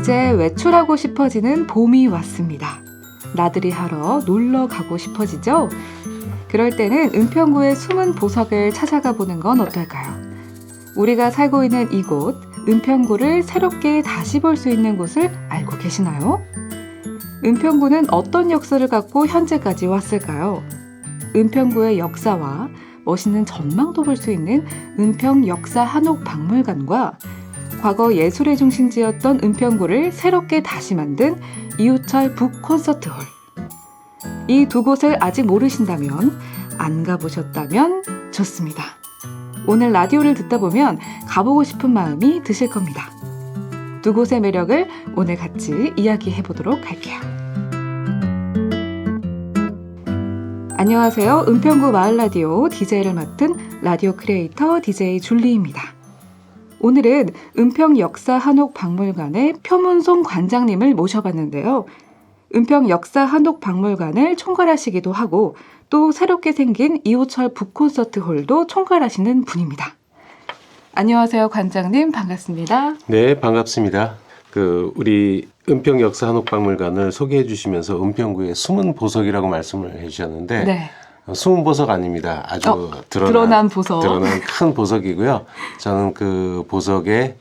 이제 외출하고 싶어지는 봄이 왔습니다. 나들이 하러 놀러 가고 싶어지죠? 그럴 때는 은평구의 숨은 보석을 찾아가 보는 건 어떨까요? 우리가 살고 있는 이곳, 은평구를 새롭게 다시 볼 수 있는 곳을 알고 계시나요? 은평구는 어떤 역사를 갖고 현재까지 왔을까요? 은평구의 역사와 멋있는 전망도 볼 수 있는 은평 역사 한옥 박물관과 과거 예술의 중심지였던 은평구를 새롭게 다시 만든 이호철 북 콘서트홀. 이 두 곳을 아직 모르신다면, 안 가보셨다면 좋습니다. 오늘 라디오를 듣다 보면 가보고 싶은 마음이 드실 겁니다. 두 곳의 매력을 오늘 같이 이야기해 보도록 할게요. 안녕하세요. 은평구 마을라디오 DJ를 맡은 라디오 크리에이터 DJ 줄리입니다. 오늘은 은평 역사 한옥 박물관의 표문송 관장님을 모셔봤는데요. 은평 역사 한옥 박물관을 총괄하시기도 하고 또 새롭게 생긴 이호철 북콘서트홀도 총괄하시는 분입니다. 안녕하세요, 관장님. 반갑습니다. 네, 반갑습니다. 우리 은평 역사 한옥 박물관을 소개해 주시면서 은평구의 숨은 보석이라고 말씀을 해 주셨는데 네. 숨은 보석 아닙니다. 아주 드러난 보석. 드러난 큰 보석이고요. 저는 그 보석에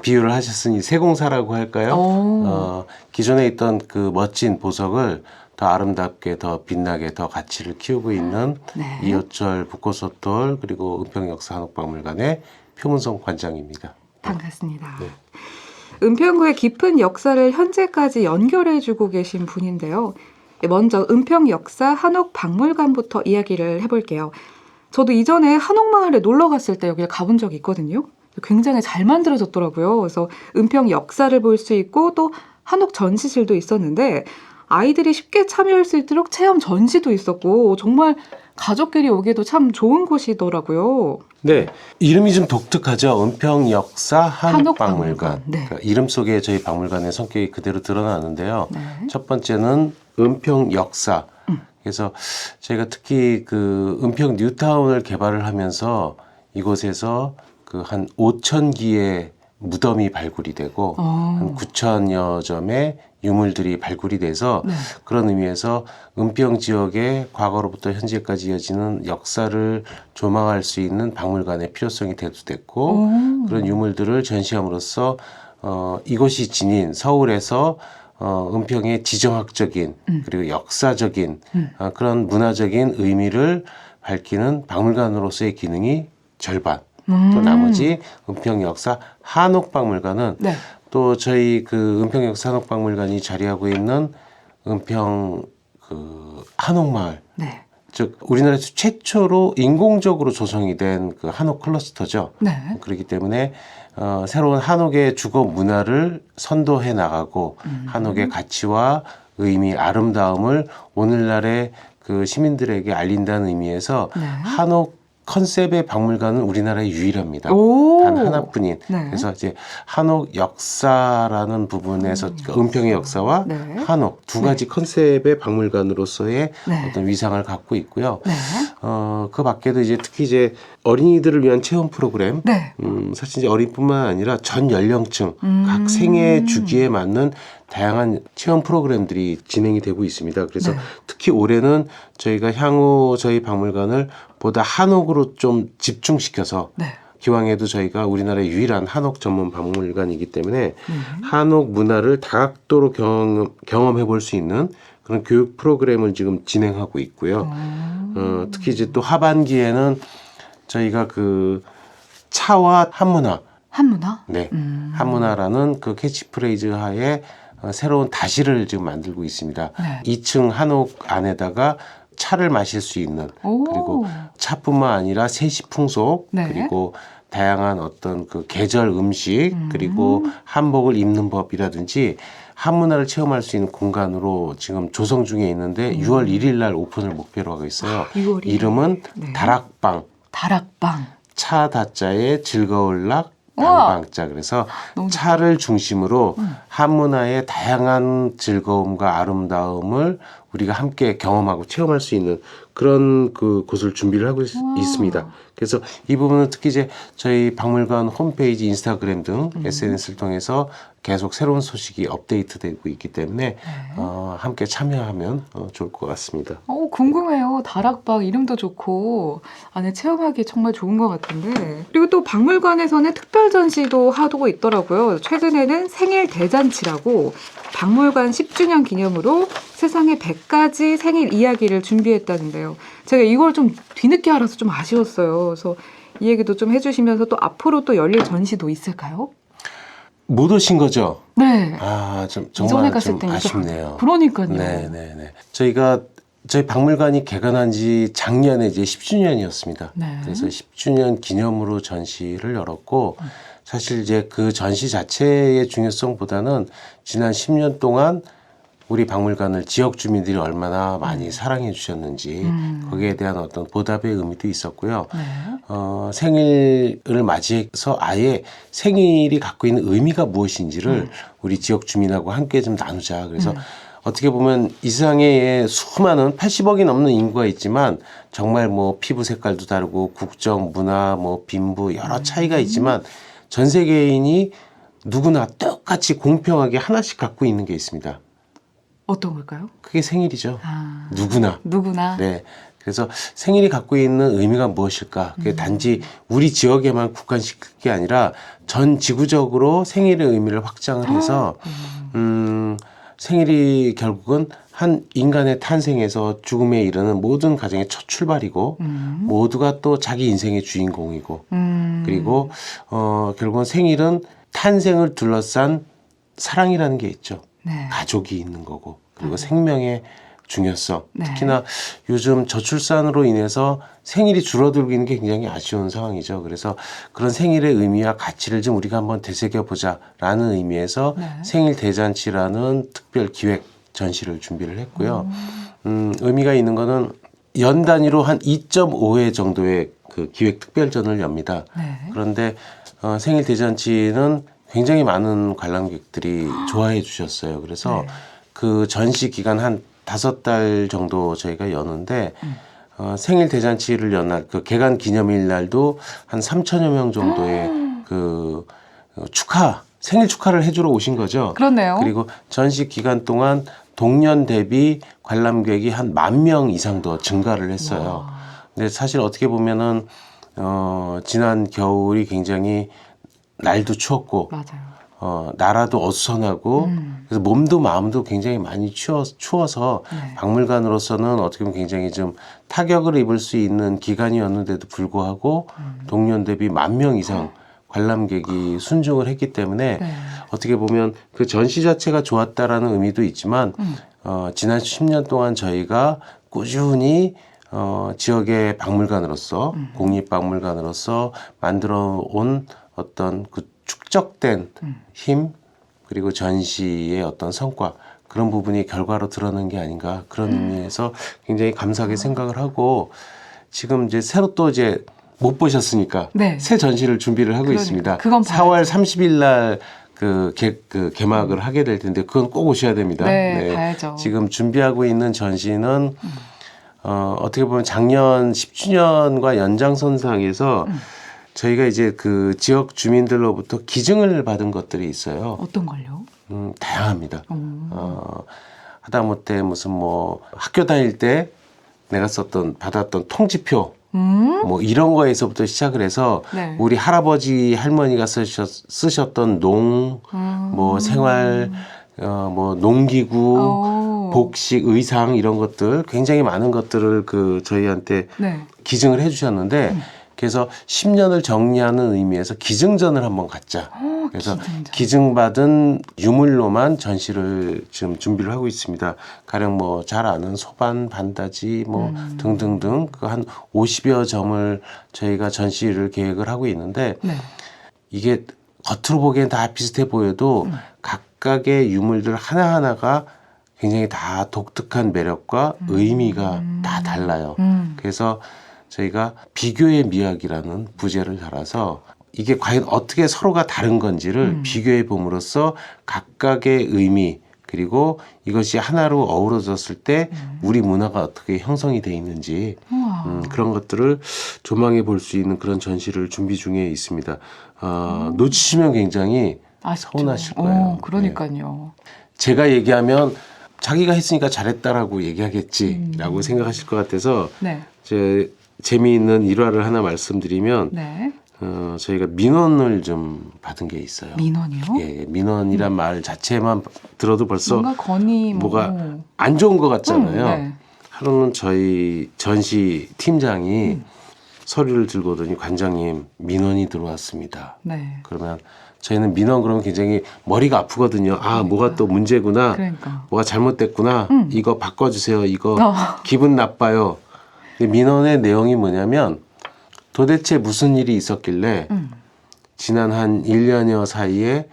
비유를 하셨으니 세공사라고 할까요? 기존에 있던 그 멋진 보석을 더 아름답게, 더 빛나게, 더 가치를 키우고 있는 네. 이호철 북콘서트홀 그리고 은평 역사 한옥 박물관의 표문송 관장입니다. 반갑습니다. 네. 은평구의 깊은 역사를 현재까지 연결해주고 계신 분인데요. 먼저 은평 역사 한옥 박물관부터 이야기를 해볼게요. 저도 이전에 한옥마을에 놀러 갔을 때 여기를 가본 적이 있거든요. 굉장히 잘 만들어졌더라고요. 그래서 은평 역사를 볼 수 있고 또 한옥 전시실도 있었는데 아이들이 쉽게 참여할 수 있도록 체험 전시도 있었고 정말 가족끼리 오기도 참 좋은 곳이더라고요. 네, 이름이 좀 독특하죠. 은평 역사 한옥 박물관. 박물관. 네. 그러니까 이름 속에 저희 박물관의 성격이 그대로 드러나는데요. 네. 첫 번째는 은평 역사. 그래서 저희가 특히 그 은평 뉴타운을 개발을 하면서 이곳에서 그 한 5,000기의 무덤이 발굴이 되고 한 9,000여 점의 유물들이 발굴이 돼서 네. 그런 의미에서 은평 지역의 과거로부터 현재까지 이어지는 역사를 조망할 수 있는 박물관의 필요성이 대두됐고 그런 유물들을 전시함으로써 이곳이 지닌 서울에서 은평의 지정학적인 그리고 역사적인 그런 문화적인 의미를 밝히는 박물관으로서의 기능이 절반 또 나머지 은평 역사 한옥 박물관은 네. 또 저희 그 은평 역사 한옥 박물관이 자리하고 있는 은평 그 한옥마을 네. 즉 우리나라에서 최초로 인공적으로 조성이 된 그 한옥 클러스터죠. 네. 그렇기 때문에 새로운 한옥의 주거 문화를 선도해 나가고 한옥의 가치와 의미, 아름다움을 오늘날의 그 시민들에게 알린다는 의미에서 네. 한옥 컨셉의 박물관은 우리나라에 유일합니다. 오. 단 하나뿐인. 네. 그래서 이제 한옥 역사라는 부분에서 그러니까 은평의 역사와 네. 한옥 두 가지 컨셉의 박물관으로서의 네. 어떤 위상을 갖고 있고요. 네. 그 밖에도 이제 특히 이제 어린이들을 위한 체험 프로그램, 네. 사실 이제 어린뿐만 아니라 전 연령층, 각 생애 주기에 맞는 다양한 체험 프로그램들이 진행이 되고 있습니다. 그래서 네. 특히 올해는 저희가 향후 저희 박물관을 보다 한옥으로 좀 집중시켜서 네. 기왕에도 저희가 우리나라의 유일한 한옥 전문 박물관이기 때문에 한옥 문화를 다각도로 경험해 볼 수 있는 그런 교육 프로그램을 지금 진행하고 있고요. 특히 이제 또 하반기에는 저희가 그 차와 한문화, 한문화? 네, 한문화라는 그 캐치프레이즈 하에 새로운 다시를 지금 만들고 있습니다. 네. 2층 한옥 안에다가 차를 마실 수 있는 오. 그리고 차뿐만 아니라 세시 풍속 네. 그리고 다양한 어떤 그 계절 음식 그리고 한복을 입는 법이라든지 한문화를 체험할 수 있는 공간으로 지금 조성 중에 있는데 6월 1일 날 오픈을 목표로 하고 있어요. 6월 1일. 이름은 네. 다락방. 다락방. 차 다자에 즐거울 락 우와. 방방자. 그래서 너무 차를 중심으로 한문화의 다양한 즐거움과 아름다움을 우리가 함께 경험하고 체험할 수 있는 그런 그 곳을 준비를 하고 있습니다. 그래서 이 부분은 특히 이제 저희 박물관 홈페이지, 인스타그램 등 SNS를 통해서 계속 새로운 소식이 업데이트되고 있기 때문에 함께 참여하면 좋을 것 같습니다. 궁금해요. 다락방 이름도 좋고 안에 체험하기 정말 좋은 것 같은데. 그리고 또 박물관에서는 특별 전시도 하고 있더라고요. 최근에는 생일 대잔치라고 박물관 10주년 기념으로 세상에 100가지 생일 이야기를 준비했다는데요. 제가 이걸 좀 뒤늦게 알아서 좀 아쉬웠어요. 그래서 이 얘기도 좀 해주시면서 또 앞으로 또 열릴 전시도 있을까요? 못 오신 거죠? 네. 정말 갔을 좀 때 아쉽네요. 그러니까요. 네네네. 저희 박물관이 개관한 지 작년에 이제 10주년이었습니다. 네. 그래서 10주년 기념으로 전시를 열었고, 사실 이제 그 전시 자체의 중요성보다는 지난 10년 동안 우리 박물관을 지역 주민들이 얼마나 많이 사랑해 주셨는지 거기에 대한 어떤 보답의 의미도 있었고요. 네. 생일을 맞이해서 아예 생일이 갖고 있는 의미가 무엇인지를 우리 지역 주민하고 함께 좀 나누자. 그래서 어떻게 보면 이 세상에 수많은 80억이 넘는 인구가 있지만 정말 뭐 피부 색깔도 다르고 국적, 문화, 뭐 빈부 여러 차이가 있지만 전 세계인이 누구나 똑같이 공평하게 하나씩 갖고 있는 게 있습니다. 어떤 걸까요? 그게 생일이죠. 누구나. 네. 그래서 생일이 갖고 있는 의미가 무엇일까? 그게 단지 우리 지역에만 국한시킬 게 아니라 전 지구적으로 생일의 의미를 확장을 해서 생일이 결국은 한 인간의 탄생에서 죽음에 이르는 모든 과정의 첫 출발이고 모두가 또 자기 인생의 주인공이고 그리고 결국은 생일은 탄생을 둘러싼 사랑이라는 게 있죠. 네. 가족이 있는 거고 그리고 생명의 중요성 네. 특히나 요즘 저출산으로 인해서 생일이 줄어들고 있는 게 굉장히 아쉬운 상황이죠. 그래서 그런 생일의 의미와 가치를 좀 우리가 한번 되새겨보자라는 의미에서 생일 대잔치라는 특별 기획 전시를 준비를 했고요. 의미가 있는 거는 연 단위로 한 2.5회 정도의 그 기획 특별전을 엽니다. 네. 그런데 생일 대잔치는 굉장히 많은 관람객들이 좋아해 주셨어요. 그래서 그 전시 기간 한 5달 정도 저희가 여는데 생일 대잔치를 연 날, 그 개관 기념일 날도 한 3천여 명 정도의 그 생일 축하를 해주러 오신 거죠. 그렇네요. 그리고 전시 기간 동안 동년 대비 관람객이 한 10,000명 이상 더 증가를 했어요. 근데 사실 어떻게 보면은 지난 겨울이 굉장히 날도 추웠고 나라도 어수선하고 그래서 몸도 마음도 굉장히 많이 추워서 박물관으로서는 어떻게 보면 굉장히 좀 타격을 입을 수 있는 기간이었는데도 불구하고 동년 대비 10,000명 이상 관람객이 순종을 했기 때문에 어떻게 보면 그 전시 자체가 좋았다라는 의미도 있지만 지난 10년 동안 저희가 꾸준히 지역의 박물관으로서 국립박물관으로서 만들어 온 어떤 그 축적된 힘 그리고 전시의 어떤 성과 그런 부분이 결과로 드러난 게 아닌가 그런 의미에서 굉장히 감사하게 생각을 하고 지금 이제 새로 또 이제 못 보셨으니까 새 전시를 준비를 하고 있습니다. 그건 4월 30일 날 개막을 하게 될 텐데 그건 꼭 오셔야 됩니다. 봐야죠. 지금 준비하고 있는 전시는 어떻게 보면 작년 10주년과 연장선상에서 저희가 이제 그 지역 주민들로부터 기증을 받은 것들이 있어요. 어떤 걸요? 다양합니다. 하다못해 무슨 뭐 학교 다닐 때 내가 받았던 통지표 뭐 이런 거에서부터 시작을 해서 우리 할아버지 할머니가 쓰셨던 뭐 생활 뭐 농기구 복식 의상 이런 것들 굉장히 많은 것들을 저희한테 기증을 해주셨는데 그래서 10년을 정리하는 의미에서 기증전을 한번 갖자. 그래서 기증받은 유물로만 전시를 지금 준비를 하고 있습니다. 가령 뭐 잘 아는 소반, 반다지 뭐 등등등 그 한 50여 점을 저희가 전시를 계획을 하고 있는데 이게 겉으로 보기엔 다 비슷해 보여도 각각의 유물들 하나하나가 굉장히 다 독특한 매력과 의미가 다 달라요. 그래서 저희가 비교의 미학이라는 부제를 달아서 이게 과연 어떻게 서로가 다른 건지를 비교해 봄으로써 각각의 의미 그리고 이것이 하나로 어우러졌을 때 우리 문화가 어떻게 형성이 돼 있는지 우와. 그런 것들을 조망해 볼 수 있는 그런 전시를 준비 중에 있습니다. 놓치시면 굉장히 아쉽죠. 서운하실 거예요. 그러니까요. 제가 얘기하면 자기가 했으니까 잘했다라고 얘기하겠지라고 생각하실 것 같아서 네. 제 재미있는 일화를 하나 말씀드리면 네. 저희가 민원을 좀 받은 게 있어요. 민원이요? 예, 민원이란 말 자체만 들어도 벌써 뭔가 건의 뭐가 안 좋은 것 같잖아요. 네. 하루는 저희 전시 팀장이 서류를 들고 오더니 관장님 민원이 들어왔습니다. 네. 그러면 저희는 민원 그러면 굉장히 머리가 아프거든요. 아, 뭐가 또 문제구나. 그러니까. 뭐가 잘못됐구나. 이거 바꿔주세요. 이거 어. 기분 나빠요. 근데 민원의 내용이 뭐냐면 도대체 무슨 일이 있었길래 지난 한 1년여 사이에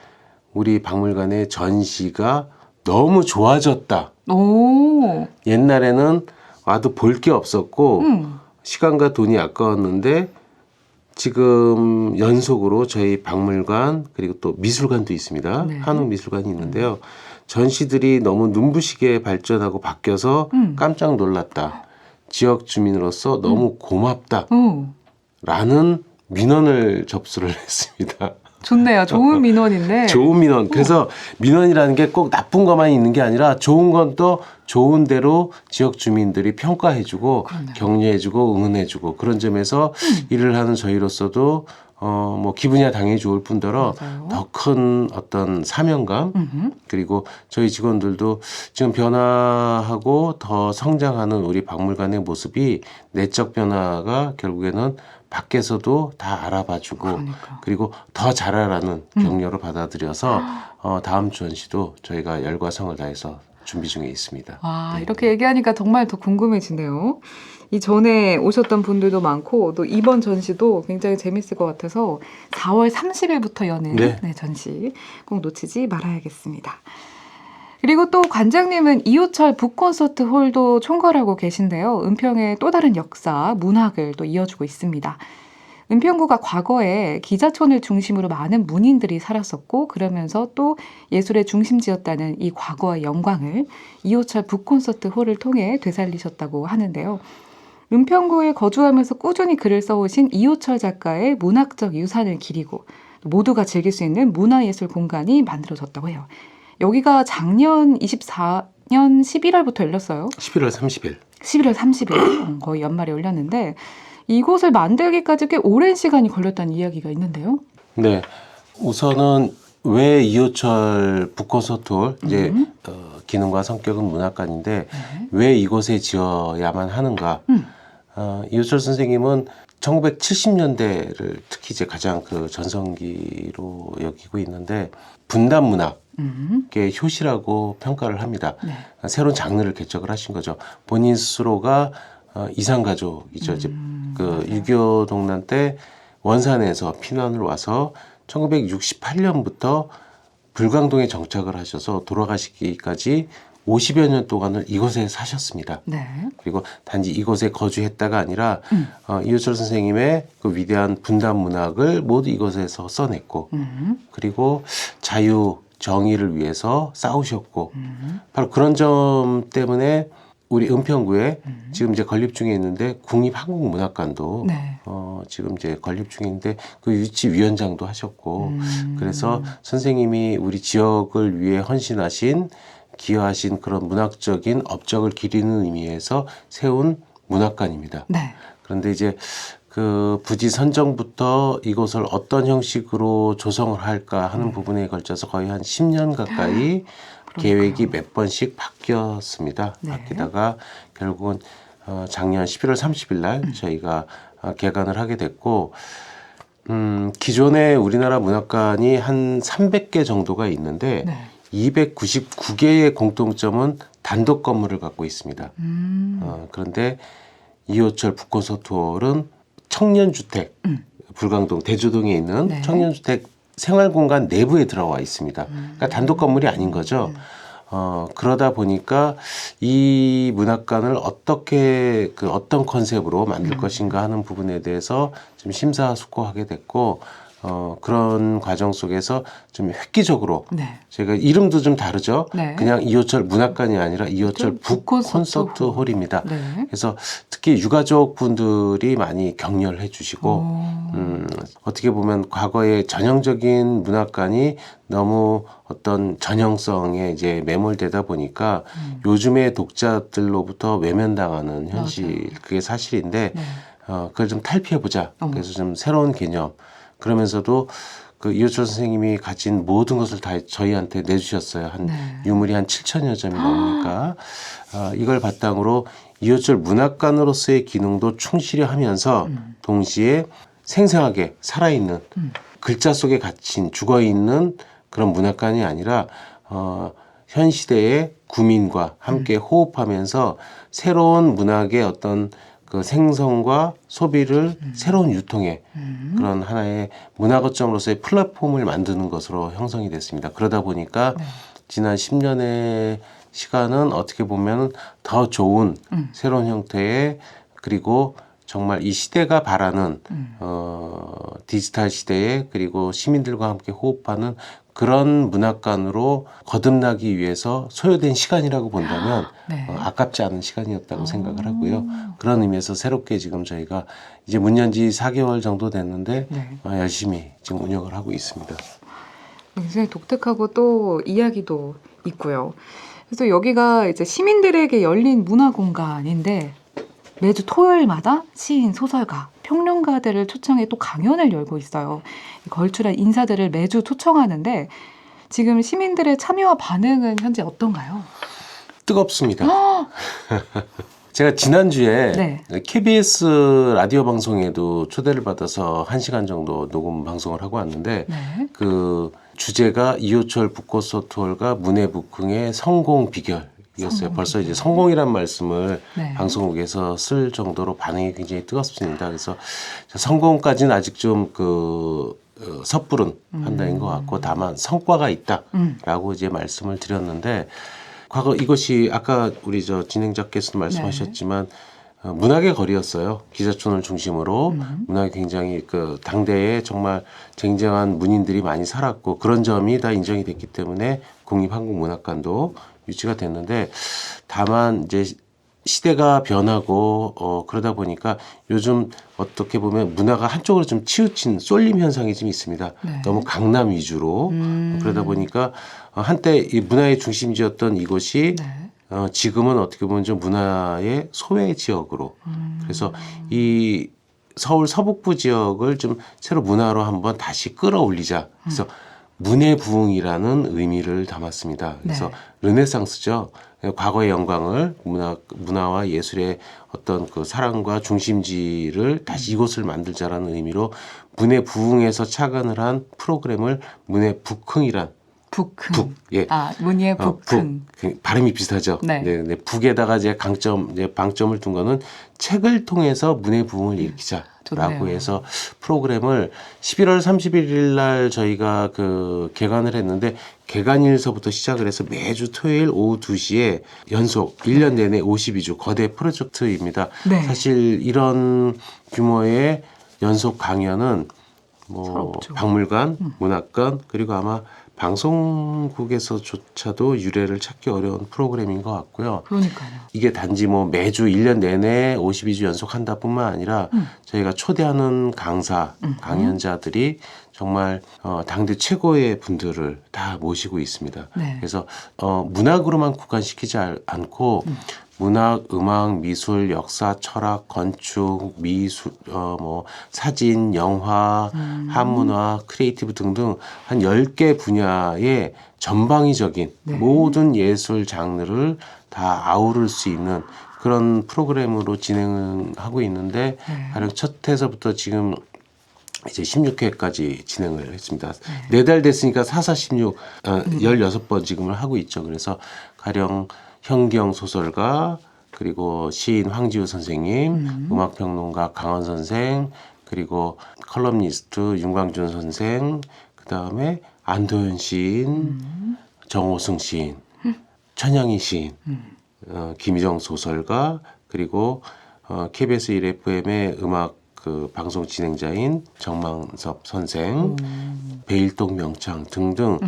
우리 박물관의 전시가 너무 좋아졌다. 오. 옛날에는 와도 볼 게 없었고 음. 시간과 돈이 아까웠는데 지금 연속으로 저희 박물관 그리고 또 미술관도 있습니다. 네. 한옥미술관이 있는데요. 전시들이 너무 눈부시게 발전하고 바뀌어서 깜짝 놀랐다. 지역 주민으로서 너무 고맙다. 오. 라는 민원을 접수를 했습니다. 좋네요. 좋은 민원인데. 좋은 민원. 그래서 민원이라는 게 꼭 나쁜 것만 있는 게 아니라 좋은 건 또 좋은 대로 지역 주민들이 평가해주고 그러네요. 격려해주고 응원해주고 그런 점에서 일을 하는 저희로서도 뭐 기분이 당연히 좋을 뿐더러 맞아요. 더 큰 어떤 사명감 그리고 저희 직원들도 지금 변화하고 더 성장하는 우리 박물관의 모습이 내적 변화가 결국에는 밖에서도 다 알아봐주고 그러니까. 그리고 더 잘하라는 격려로 받아들여서 다음 전시도 저희가 열과 성을 다해서 준비 중에 있습니다. 아, 네. 이렇게 얘기하니까 정말 더 궁금해지네요. 이 전에 오셨던 분들도 많고 또 이번 전시도 굉장히 재밌을 것 같아서 4월 30일부터 여는 네. 전시 꼭 놓치지 말아야겠습니다. 그리고 또 관장님은 이호철 북콘서트 홀도 총괄하고 계신데요. 은평의 또 다른 역사, 문학을 또 이어주고 있습니다. 은평구가 과거에 기자촌을 중심으로 많은 문인들이 살았었고 그러면서 또 예술의 중심지였다는 이 과거의 영광을 이호철 북콘서트 홀을 통해 되살리셨다고 하는데요. 은평구에 거주하면서 꾸준히 글을 써오신 이호철 작가의 문학적 유산을 기리고 모두가 즐길 수 있는 문화예술 공간이 만들어졌다고 해요. 여기가 작년 24년 11월부터 열렸어요. 11월 30일. 11월 30일 거의 연말에 열렸는데 이곳을 만들기까지 꽤 오랜 시간이 걸렸다는 이야기가 있는데요. 네. 우선은 왜 이호철 북콘서트홀 이제 기능과 성격은 문학관인데 왜 이곳에 지어야만 하는가? 이호철 선생님은 1970년대를 특히 이제 가장 그 전성기로 여기고 있는데 분단 문학의 효시라고 평가를 합니다. 네. 새로운 장르를 개척을 하신 거죠. 본인 스스로가 이산가족이죠. 이제 그 6.25 동란 때 원산에서 피난을 와서 1968년부터 불광동에 정착을 하셔서 돌아가시기까지 50여 년 동안을 이곳에 사셨습니다. 네. 그리고 단지 이곳에 거주했다가 아니라 이호철 선생님의 그 위대한 분단 문학을 모두 이곳에서 써냈고 그리고 자유, 정의를 위해서 싸우셨고 바로 그런 점 때문에 우리 은평구에 지금 이제 건립 중에 있는데 국립한국문학관도 네. 지금 이제 건립 중인데 그 유치위원장도 하셨고 그래서 선생님이 우리 지역을 위해 헌신하신 기여하신 그런 문학적인 업적을 기리는 의미에서 세운 문학관입니다. 네. 그런데 이제 그 부지 선정부터 이곳을 어떤 형식으로 조성을 할까 하는 부분에 걸쳐서 거의 한 10년 가까이 계획이 몇 번씩 바뀌었습니다. 네. 바뀌다가 결국은 작년 11월 30일 날 저희가 개관을 하게 됐고 기존에 우리나라 문학관이 한 300개 정도가 있는데 네. 299개의 공통점은 단독 건물을 갖고 있습니다. 그런데 이호철 북콘서트홀은 청년주택, 불광동, 대주동에 있는 네. 청년주택 생활공간 내부에 들어와 있습니다. 그러니까 단독 건물이 아닌 거죠. 그러다 보니까 이 문학관을 어떻게 어떤 컨셉으로 만들 것인가 하는 부분에 대해서 좀 심사숙고하게 됐고 그런 과정 속에서 좀 획기적으로 네. 제가 이름도 좀 다르죠. 네. 그냥 이호철 문학관이 아니라 이호철 좀 북 콘서트 홀입니다. 네. 그래서 특히 유가족 분들이 많이 격려를 해주시고 오. 어떻게 보면 과거의 전형적인 문학관이 너무 어떤 전형성에 이제 매몰되다 보니까 요즘의 독자들로부터 외면당하는 현실, 맞아요. 그게 사실인데 네. 그걸 좀 탈피해보자. 그래서 좀 새로운 개념. 그러면서도 그 이호철 선생님이 가진 모든 것을 다 저희한테 내주셨어요. 한 네. 유물이 한 7천여 점이 넘으니까 이걸 바탕으로 이호철 문학관으로서의 기능도 충실히 하면서 동시에 생생하게 살아있는 글자 속에 갇힌 죽어있는 그런 문학관이 아니라 현 시대의 구민과 함께 호흡하면서 새로운 문학의 어떤 그 생성과 소비를 새로운 유통의 그런 하나의 문화거점으로서의 플랫폼을 만드는 것으로 형성이 됐습니다. 그러다 보니까 지난 10년의 시간은 어떻게 보면 더 좋은 새로운 형태의 그리고 정말 이 시대가 바라는 디지털 시대에 그리고 시민들과 함께 호흡하는 그런 문학관으로 거듭나기 위해서 소요된 시간이라고 본다면 네. 아깝지 않은 시간이었다고 생각을 하고요. 그런 의미에서 새롭게 지금 저희가 이제 문 연 지 4개월 정도 됐는데 네. 열심히 지금 운영을 하고 있습니다. 굉장히 독특하고 또 이야기도 있고요. 그래서 여기가 이제 시민들에게 열린 문화 공간인데 매주 토요일마다 시인, 소설가, 평론가들을 초청해 또 강연을 열고 있어요. 걸출한 인사들을 매주 초청하는데 지금 시민들의 참여와 반응은 현재 어떤가요? 뜨겁습니다. 제가 지난주에 네. KBS 라디오 방송에도 초대를 받아서 1시간 정도 녹음 방송을 하고 왔는데 네. 그 주제가 이호철 북콘서트홀과 문해북흥의 성공 비결이었어요. 벌써 이제 성공이란 말씀을 네. 방송국에서 쓸 정도로 반응이 굉장히 뜨겁습니다. 그래서 성공까지는 아직 좀 섣부른 판단인 것 같고 다만 성과가 있다라고 이제 말씀을 드렸는데 과거 이것이 아까 우리 진행자께서도 말씀하셨지만 문학의 거리였어요. 기자촌을 중심으로 문학이 굉장히 그 당대에 정말 쟁쟁한 문인들이 많이 살았고 그런 점이 다 인정이 됐기 때문에 국립한국문학관도 유치가 됐는데 다만 이제 시대가 변하고 그러다 보니까 요즘 어떻게 보면 문화가 한쪽으로 좀 치우친 쏠림 현상이 좀 있습니다. 네. 너무 강남 위주로 그러다 보니까 한때 이 문화의 중심지였던 이곳이 네. 지금은 어떻게 보면 좀 문화의 소외 지역으로 그래서 이 서울 서북부 지역을 좀 새로 문화로 한번 다시 끌어올리자. 그래서 문해부흥이라는 의미를 담았습니다. 그래서 르네상스죠. 과거의 영광을 문화와 예술의 어떤 그 사랑과 중심지를 다시 이곳을 만들자라는 의미로 문해부흥에서 착안을 한 프로그램을 문해북흥이란 북흥. 예. 문예 북흥. 발음이 비슷하죠. 네. 네. 북에다가 이제 방점을 둔 거는 책을 통해서 문해부흥을 일으키자라고 좋네요. 해서 프로그램을 11월 31일 날 저희가 개관을 했는데 개관일서부터 시작을 해서 매주 토요일 오후 2시에 연속 1년 내내 52주 거대 프로젝트입니다. 네. 사실 이런 규모의 연속 강연은 서럽죠. 박물관, 문학관 그리고 아마 방송국에서조차도 유래를 찾기 어려운 프로그램인 것 같고요. 그러니까요. 이게 단지 매주 1년 내내 52주 연속한다 뿐만 아니라 저희가 초대하는 강사, 강연자들이 정말 당대 최고의 분들을 다 모시고 있습니다. 네. 그래서 문학으로만 국한시키지 않고 문학, 음악, 미술, 역사, 철학, 건축, 미술, 사진, 영화, 한문화, 크리에이티브 등등 한 10개 분야의 전방위적인 모든 예술 장르를 다 아우를 수 있는 그런 프로그램으로 진행하고 있는데 가령 첫 회서부터 지금 이제 16회까지 진행을 했습니다. 4달 됐으니까 4,4,16, 16번 지금을 하고 있죠. 그래서 가령 현경 소설가, 그리고 시인 황지우 선생님, 음악평론가 강원 선생, 그리고 컬럼니스트 윤광준 선생, 그 다음에 안도현 시인, 정호승 시인, 천양희 시인, 김희정 소설가, 그리고 KBS 1FM의 음악 그 방송 진행자인 정만섭 선생, 배일동 명창 등등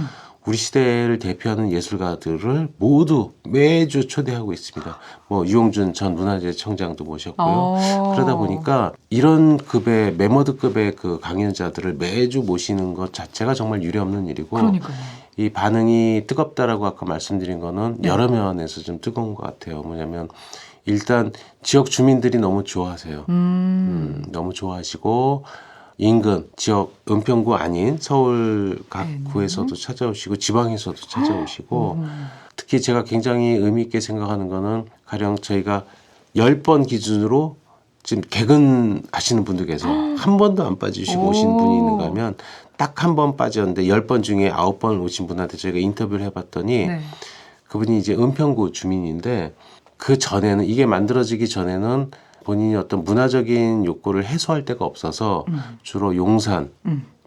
우리 시대를 대표하는 예술가들을 모두 매주 초대하고 있습니다. 뭐 유홍준 전 문화재청장도 모셨고요. 그러다 보니까 이런 급의 메머드급의 그 강연자들을 매주 모시는 것 자체가 정말 유례없는 일이고, 그러니까요. 이 반응이 뜨겁다라고 아까 말씀드린 거는 네. 여러 면에서 좀 뜨거운 것 같아요. 뭐냐면 일단 지역 주민들이 너무 좋아하세요. 너무 좋아하시고 인근 지역 은평구 아닌 서울 각 구에서도 찾아오시고 지방에서도 찾아오시고 특히 제가 굉장히 의미 있게 생각하는 거는 가령 저희가 10번 기준으로 지금 개근하시는 분들 계세요. 한 번도 안 빠지시고 오신 분이 있는가 하면 딱 한 번 빠졌는데 10번 중에 9번 오신 분한테 저희가 인터뷰를 해봤더니 네. 그분이 이제 은평구 주민인데 그 전에는 이게 만들어지기 전에는 본인이 어떤 문화적인 욕구를 해소할 데가 없어서 주로 용산,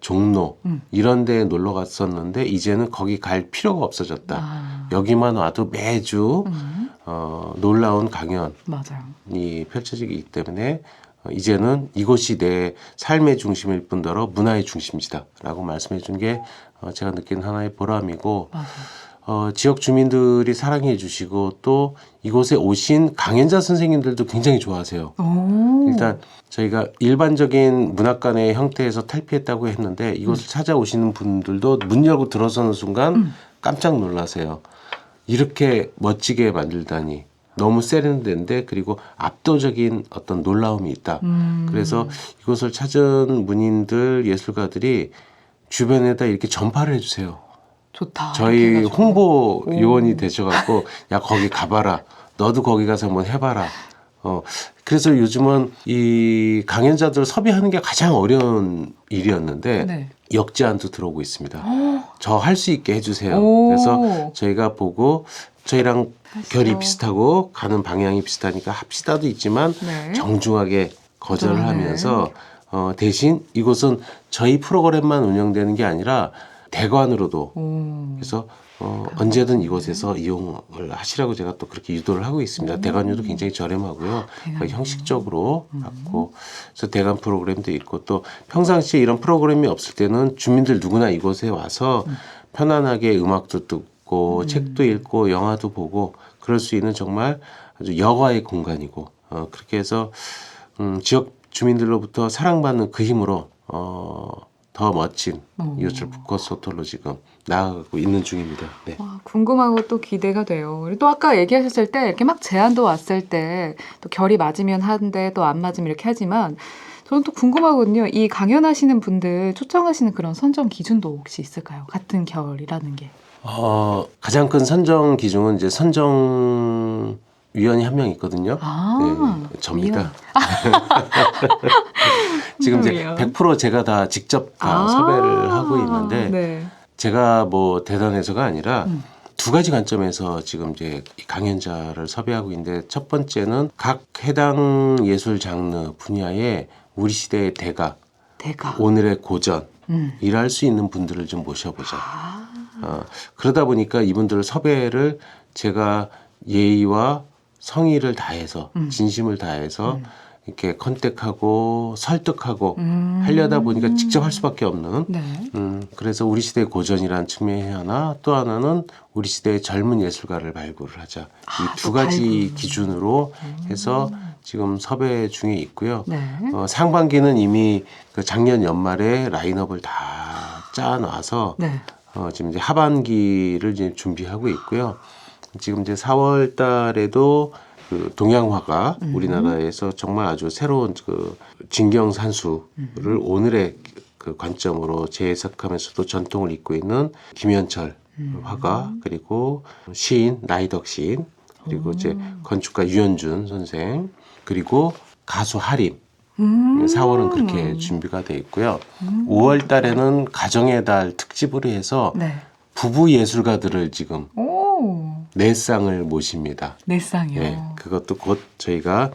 종로 이런 데에 놀러 갔었는데 이제는 거기 갈 필요가 없어졌다. 여기만 와도 매주 놀라운 강연이 맞아요. 펼쳐지기 때문에 이제는 이곳이 내 삶의 중심일 뿐더러 문화의 중심지다라고 말씀해 준 게 제가 느낀 하나의 보람이고 맞아요. 지역 주민들이 사랑해 주시고 또 이곳에 오신 강연자 선생님들도 굉장히 좋아하세요. 일단 저희가 일반적인 문학관의 형태에서 탈피했다고 했는데 이곳을 찾아오시는 분들도 문 열고 들어서는 순간 깜짝 놀라세요. 이렇게 멋지게 만들다니. 너무 세련된데 그리고 압도적인 어떤 놀라움이 있다. 그래서 이곳을 찾은 문인들, 예술가들이 주변에다 이렇게 전파를 해주세요. 좋다. 저희 이렇게 해가지고. 홍보 요원이 되셔갖고 야 거기 가봐라. 너도 거기 가서 한번 해봐라. 그래서 요즘은 이 강연자들 섭외하는 게 가장 어려운 일이었는데 네. 역제안도 들어오고 있습니다. 저 할 수 있게 해주세요. 오. 그래서 저희가 보고 저희랑 결이 하시죠. 비슷하고 가는 방향이 비슷하니까 합시다도 있지만 네. 정중하게 거절을 네. 하면서 대신 이곳은 저희 프로그램만 운영되는 게 아니라 대관으로도 그래서 언제든 이곳에서 이용을 하시라고 제가 또 그렇게 유도를 하고 있습니다. 대관료도 굉장히 저렴하고요. 그러니까 형식적으로 받고 그래서 대관 프로그램도 있고 또 평상시에 이런 프로그램이 없을 때는 주민들 누구나 이곳에 와서 편안하게 음악도 듣고 책도 읽고 영화도 보고 그럴 수 있는 정말 아주 여가의 공간이고 그렇게 해서 지역 주민들로부터 사랑받는 그 힘으로 더 멋진 이웃을 북커스호텔로 지금 나아가고 있는 중입니다. 네. 와, 궁금하고 또 기대가 돼요. 그리고 또 아까 얘기하셨을 때 이렇게 막 제안도 왔을 때 또 결이 맞으면 하는데 또 안 맞으면 이렇게 하지만 저는 또 궁금하거든요. 이 강연하시는 분들 초청하시는 그런 선정 기준도 혹시 있을까요? 같은 결이라는 게. 가장 큰 선정 기준은 이제 선정 위원이 한 명 있거든요. 네, 접니다. 지금 이제 위원. 100% 제가 다 직접 다 섭외를 하고 있는데 네. 제가 뭐 대단해서가 아니라 두 가지 관점에서 지금 이제 이 강연자를 섭외하고 있는데 첫 번째는 각 해당 예술 장르 분야에 우리 시대의 대가, 오늘의 고전 일할 수 있는 분들을 좀 모셔보자. 그러다 보니까 이분들 섭외를 제가 예의와 성의를 다해서 진심을 다해서 이렇게 컨택하고 설득하고 하려다 보니까 직접 할 수밖에 없는 네. 그래서 우리 시대의 고전이라는 측면이 하나 또 하나는 우리 시대의 젊은 예술가를 발굴을 하자 이 두 가지 발굴. 기준으로 해서 지금 섭외 중에 있고요. 네. 상반기는 이미 그 작년 연말에 라인업을 다 짜놔서 네. 지금 이제 하반기를 이제 준비하고 있고요. 지금 이제 4월 달에도 그 동양화가 우리나라에서 정말 아주 새로운 그 진경산수를 오늘의 그 관점으로 재해석하면서도 전통을 잇고 있는 김현철 화가 그리고 시인 나이덕 시인 그리고 이제 건축가 유현준 선생 그리고 가수 하림 4월은 그렇게 준비가 돼 있고요. 5월 달에는 가정의 달 특집으로 해서 네. 부부 예술가들을 지금 오. 네 쌍을 모십니다. 네 쌍이요. 네, 그것도 곧 저희가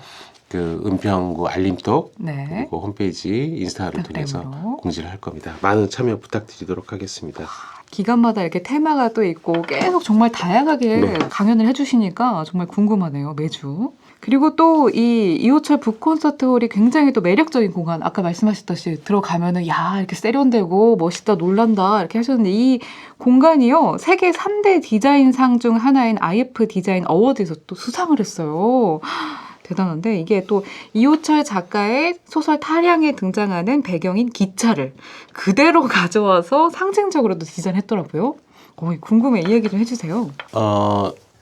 그 은평구 알림톡 네. 그리고 홈페이지 인스타를 통해서 인스타그램으로. 공지를 할 겁니다. 많은 참여 부탁드리도록 하겠습니다. 기간마다 이렇게 테마가 또 있고 계속 정말 다양하게 네. 강연을 해주시니까 정말 궁금하네요. 매주. 그리고 또 이 이호철 북콘서트홀이 굉장히 또 매력적인 공간, 아까 말씀하셨듯이 들어가면은 야 이렇게 세련되고 멋있다 놀란다 이렇게 하셨는데, 이 공간이요 세계 3대 디자인상 중 하나인 IF 디자인 어워드에서 또 수상을 했어요. 대단한데, 이게 또 이호철 작가의 소설 타량에 등장하는 배경인 기차를 그대로 가져와서 상징적으로도 디자인했더라고요. 궁금해, 이 얘기 좀 해주세요.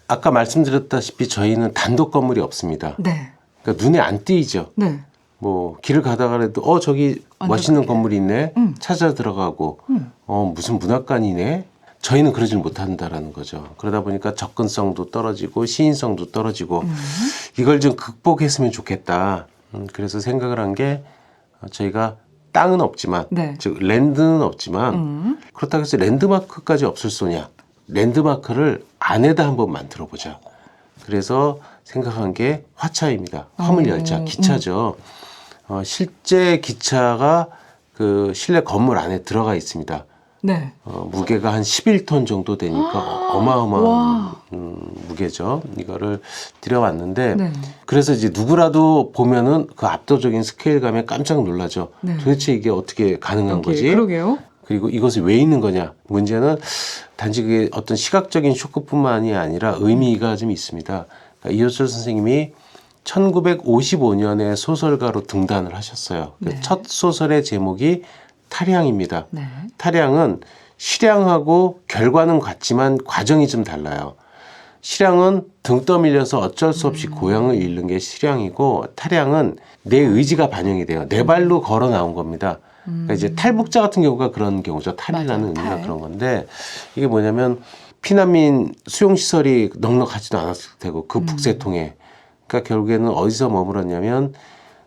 아까 말씀드렸다시피 저희는 단독 건물이 없습니다. 네. 그러니까 눈에 안 띄죠. 네. 뭐 길을 가다가라도 저기 멋있는 그렇게. 건물이 있네. 찾아 들어가고 무슨 문학관이네. 저희는 그러질 못한다라는 거죠. 그러다 보니까 접근성도 떨어지고 시인성도 떨어지고 이걸 좀 극복했으면 좋겠다. 그래서 생각을 한 게 저희가 땅은 없지만 네. 즉 랜드는 없지만 그렇다고 해서 랜드마크까지 없을 소냐. 랜드마크를 안에다 한번 만들어 보자. 그래서 생각한 게 화차입니다. 화물열차, 기차죠. 실제 기차가 그 실내 건물 안에 들어가 있습니다. 네. 무게가 한 11톤 정도 되니까 어마어마한 무게죠. 이거를 들여왔는데 네. 그래서 이제 누구라도 보면은 그 압도적인 스케일감에 깜짝 놀라죠. 네. 도대체 이게 어떻게 가능한 거지? 그러게요. 그리고 이것이 왜 있는 거냐? 문제는 단지 그게 어떤 시각적인 쇼크뿐만이 아니라 의미가 좀 있습니다. 그러니까 이호철 선생님이 1955년에 소설가로 등단을 하셨어요. 네. 첫 소설의 제목이 타량입니다. 네. 타량은 실량하고 결과는 같지만 과정이 좀 달라요. 실량은 등 떠밀려서 어쩔 수 없이 고향을 잃는 게 실량이고, 타량은 내 의지가 반영이 돼요. 내 발로 걸어 나온 겁니다. 그러니까 이제 탈북자 같은 경우가 그런 경우죠. 탈이라는 맞아요, 의미가 탈. 그런 건데, 이게 뭐냐면 피난민 수용시설이 넉넉하지도 않았을 테고 그 북새통에, 그러니까 결국에는 어디서 머물었냐면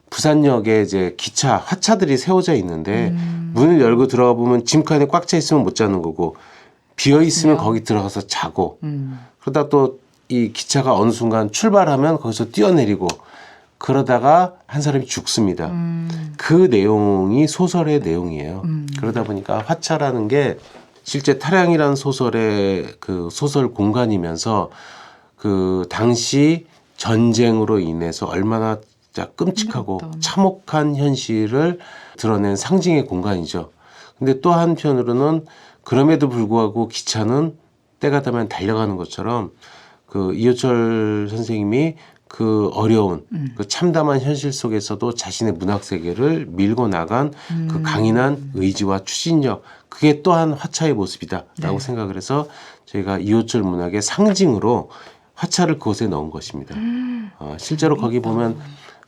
부산역에 이제 기차, 화차들이 세워져 있는데 문을 열고 들어가 보면 짐칸에 꽉 차 있으면 못 자는 거고, 비어 있으면 거기 들어가서 자고, 그러다 또 이 기차가 어느 순간 출발하면 거기서 뛰어내리고, 그러다가 한 사람이 죽습니다. 그 내용이 소설의 내용이에요. 그러다 보니까 화차라는 게 실제 타량이라는 소설의 그 소설 공간이면서 그 당시 전쟁으로 인해서 얼마나 진짜 끔찍하고 참혹한 현실을 드러낸 상징의 공간이죠. 근데 또 한편으로는 그럼에도 불구하고 기차는 때가 되면 달려가는 것처럼 그 이호철 선생님이 그 어려운 그 참담한 현실 속에서도 자신의 문학 세계를 밀고 나간 그 강인한 의지와 추진력, 그게 또한 화차의 모습이다라고 생각을 해서 저희가 이호철 문학의 상징으로 화차를 그곳에 넣은 것입니다. 실제로 거기 보면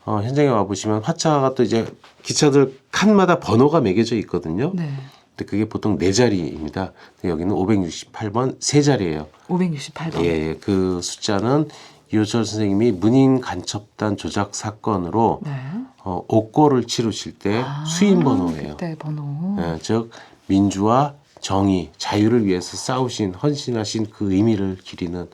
현장에 와 보시면 화차가 또 이제 기차들 칸마다 번호가 매겨져 있거든요. 네. 근데 그게 보통 4자리입니다. 여기는 568번 3자리예요. 568번. 예, 그 숫자는 이호철 선생님이 문인 간첩단 조작 사건으로 네. 옥고를 치르실 때 수인 번호예요. 그때 번호. 예, 즉 민주와 정의, 자유를 위해서 싸우신, 헌신하신 그 의미를 기리는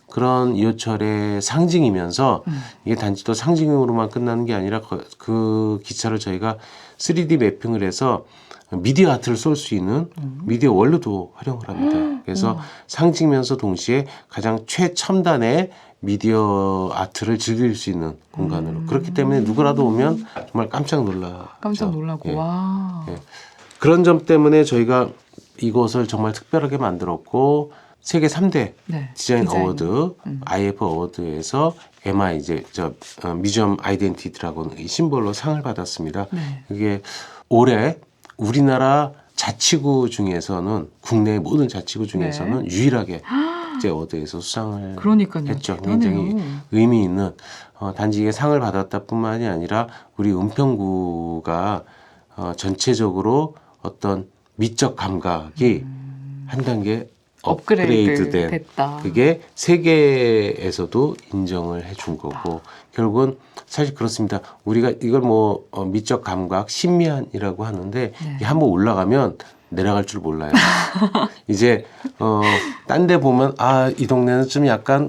그런 이호철의 상징이면서 이게 단지 또 상징으로만 끝나는 게 아니라 그 기차를 저희가 3D 매핑을 해서 미디어 아트를 쏠 수 있는 미디어 원로도 활용을 합니다. 그래서 상징이면서 동시에 가장 최첨단의 미디어 아트를 즐길 수 있는 공간으로. 그렇기 때문에 누구라도 오면 정말 깜짝 놀라. 깜짝 놀라고. 예. 와. 예. 그런 점 때문에 저희가 이곳을 정말 특별하게 만들었고, 세계 3대 네. 디자인 어워드, IF 어워드에서 MI 이제 뮤지엄 아이덴티 드라곤 이 심볼로 상을 받았습니다. 네. 이게 올해 우리나라 자치구 중에서는, 국내 모든 자치구 중에서는 유일하게 국제 어워드에서 수상을 그러니까요. 했죠. 대단해요. 굉장히 의미 있는, 단지 이게 상을 받았다뿐만이 아니라 우리 은평구가 전체적으로 어떤 미적 감각이 한 단계 업그레이드된 됐다. 그게 세계에서도 인정을 해준 거고, 결국은 사실 그렇습니다. 우리가 이걸 뭐 미적 감각, 신미한이라고 하는데 이게 한번 올라가면 내려갈 줄 몰라요. 이제 딴 데 보면 이 동네는 좀 약간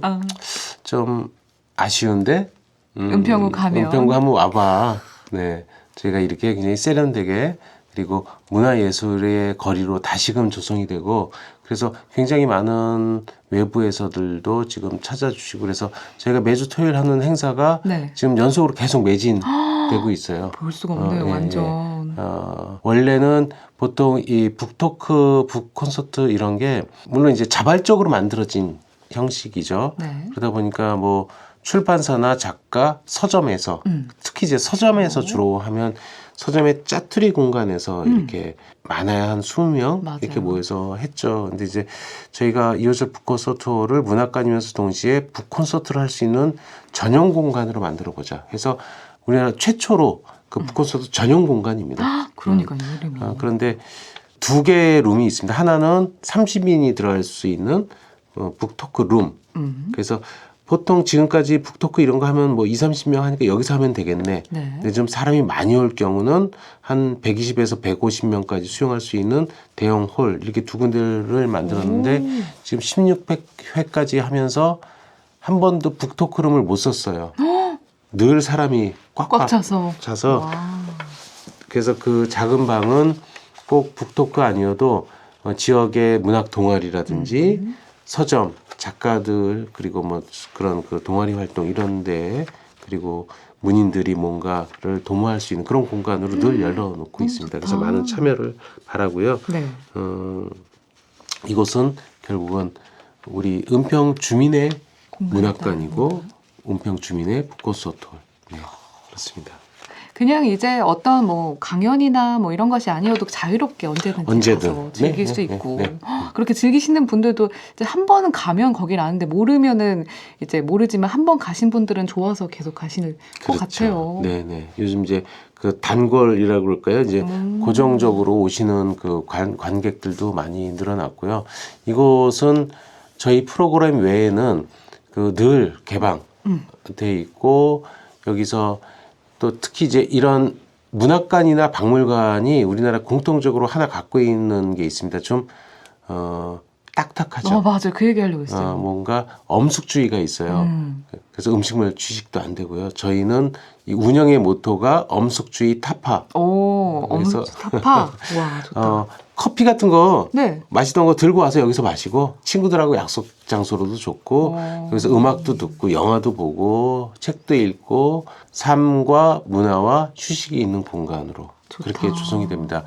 좀 아쉬운데 은평구 가면 은평구 한번 와봐. 네, 저희가 이렇게 굉장히 세련되게 그리고 문화예술의 거리로 다시금 조성이 되고 그래서 굉장히 많은 외부에서들도 지금 찾아주시고 그래서 저희가 매주 토요일 하는 행사가 네. 지금 연속으로 계속 매진되고 있어요. 볼 수가 없네요, 예, 완전. 원래는 보통 이 북토크, 북콘서트 이런 게 물론 이제 자발적으로 만들어진 형식이죠. 네. 그러다 보니까 뭐 출판사나 작가, 서점에서 특히 이제 서점에서 주로 하면 서점의 짜투리 공간에서 이렇게 많아야 한 20명 맞아요. 이렇게 모여서 했죠. 근데 이제 저희가 이호절 북콘서트를 문학관이면서 동시에 북콘서트를 할 수 있는 전용 공간으로 만들어 보자. 해서 우리나라 최초로 그 북콘서트 전용 공간입니다. 그러니까요, 이름이. 그런데 두 개의 룸이 있습니다. 하나는 30인이 들어갈 수 있는 북토크 룸. 그래서 보통 지금까지 북토크 이런 거 하면 뭐 20, 30명 하니까 여기서 하면 되겠네. 네. 근데 좀 사람이 많이 올 경우는 한 120에서 150명까지 수용할 수 있는 대형 홀 이렇게 두 군데를 만들었는데 지금 16회까지 하면서 한 번도 북토크 룸을 못 썼어요. 늘 사람이 꽉 차서. 와. 그래서 그 작은 방은 꼭 북토크 아니어도 지역의 문학 동아리라든지 서점, 작가들 그리고 뭐 그런 그 동아리 활동 이런데 그리고 문인들이 뭔가를 도모할 수 있는 그런 공간으로 늘 열어놓고 있습니다. 그래서 많은 참여를 바라고요. 네. 이곳은 결국은 우리 은평 주민의 문학관이고 은평 주민의 북콘서트홀. 네, 그렇습니다. 그냥 이제 어떤 뭐 강연이나 뭐 이런 것이 아니어도 자유롭게 언제든지 가서 즐길 수 있고 그렇게 즐기시는 분들도 이제 한 번은 가면 거길 아는데 모르면은 이제 모르지만 한 번 가신 분들은 좋아서 계속 가시는 것 같아요. 네네. 요즘 이제 그 단골이라고 그럴까요? 이제 고정적으로 오시는 그 관객들도 많이 늘어났고요. 이곳은 저희 프로그램 외에는 그 늘 개방돼 있고 여기서 또 특히 이제 이런 문학관이나 박물관이 우리나라 공통적으로 하나 갖고 있는 게 있습니다. 좀 딱딱하죠. 맞아요. 그 얘기 하려고 했어요. 뭔가 엄숙주의가 있어요. 그래서 음식물 취식도 안 되고요. 저희는 이 운영의 모토가 엄숙주의 타파. 그래서 타파. 와, 좋다. 커피 같은 거 네. 마시던 거 들고 와서 여기서 마시고 친구들하고 약속 장소로도 좋고 여기서 음악도 듣고 영화도 보고 책도 읽고 삶과 문화와 휴식이 있는 공간으로 그렇게 조성이 됩니다.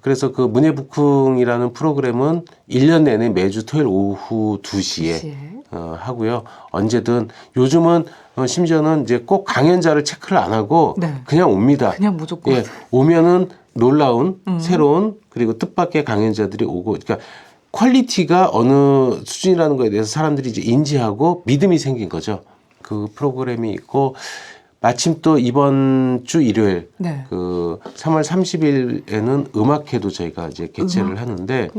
그래서 그 문예북흥이라는 프로그램은 1년 내내 매주 토요일 오후 2시에 하고요. 언제든 요즘은 심지어는 이제 꼭 강연자를 체크를 안 하고 그냥 옵니다. 그냥 무조건. 예, 오면은 놀라운 새로운 그리고 뜻밖의 강연자들이 오고 그러니까 퀄리티가 어느 수준이라는 거에 대해서 사람들이 이제 인지하고 믿음이 생긴 거죠. 그 프로그램이 있고 마침 또 이번 주 일요일 그 3월 30일에는 음악회도 저희가 이제 개최를 하는데